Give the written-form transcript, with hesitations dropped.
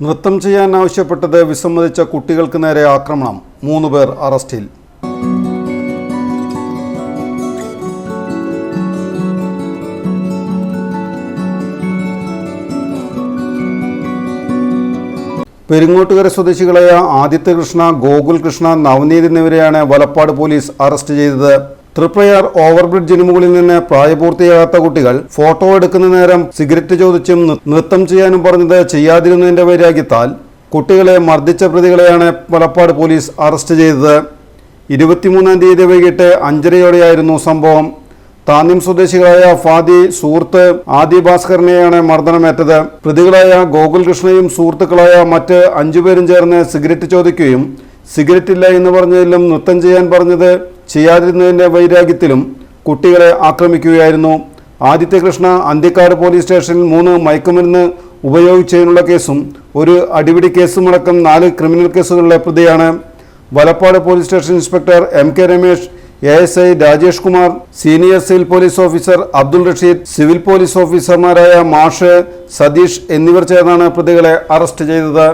നൃത്തം ചെയ്യാൻ ആവശ്യപ്പെട്ടത് വിസമ്മതിച്ച കുട്ടികൾക്ക് നേരെ ആക്രമണം. 3 പേർ അറസ്റ്റിൽ. പെരിങ്ങോട്ടുകര സ്വദേശികളായ ആദിത്യ കൃഷ്ണ, ഗോകുൽ കൃഷ്ണ, നവനീത് എന്നിവരെയാണ് വലപ്പാട് പോലീസ് അറസ്റ്റ് ചെയ്തത്. തൃപ്രയാർ ഓവർബ്രിഡ്ജിന് മുകളിൽ നിന്ന് പ്രായപൂർത്തിയാകാത്ത കുട്ടികൾ ഫോട്ടോ എടുക്കുന്ന നേരം സിഗരറ്റ് ചോദിച്ചും നൃത്തം ചെയ്യാനും പറഞ്ഞത് ചെയ്യാതിരുന്നതിന്റെ വൈരാഗ്യത്താൽ കുട്ടികളെ മർദ്ദിച്ച പ്രതികളെയാണ് വലപ്പാട് പോലീസ് അറസ്റ്റ് ചെയ്തത്. 23-ാം തീയതി വൈകിട്ട് 5:30-യോടെയായിരുന്നു സംഭവം. താന്യം സ്വദേശികളായ ഫാദി, സുഹൃത്ത് ആദി ഭാസ്കറിനെയാണ് മർദ്ദനമേറ്റത്. പ്രതികളായ ഗോകുൽ കൃഷ്ണയും സുഹൃത്തുക്കളായ മറ്റ് 5 പേരും ചേർന്ന് സിഗരറ്റ് ചോദിക്കുകയും സിഗരറ്റ് ഇല്ല എന്ന് പറഞ്ഞതിലും നൃത്തം ചെയ്യാൻ പറഞ്ഞത് ചെയ്യാതിരുന്നതിന്റെ വൈരാഗ്യത്തിലും കുട്ടികളെ ആക്രമിക്കുകയായിരുന്നു. ആദിത്യ കൃഷ്ണ അന്തിക്കാട് പോലീസ് സ്റ്റേഷനിൽ 3 മയക്കുമരുന്ന് ഉപയോഗിച്ചതിനുള്ള കേസും 1 അടിപിടി കേസുമടക്കം 4 ക്രിമിനൽ കേസുകളിലെ പ്രതിയാണ്. Valappad police station inspector MK Ramesh, ASI Rajesh Kumar, senior civil police officer Abdul Rasheed, civil police ഓഫീസർമാരായ മാഷ്, സതീഷ് എന്നിവർ ചേർന്നാണ് പ്രതികളെ അറസ്റ്റ് ചെയ്തത്.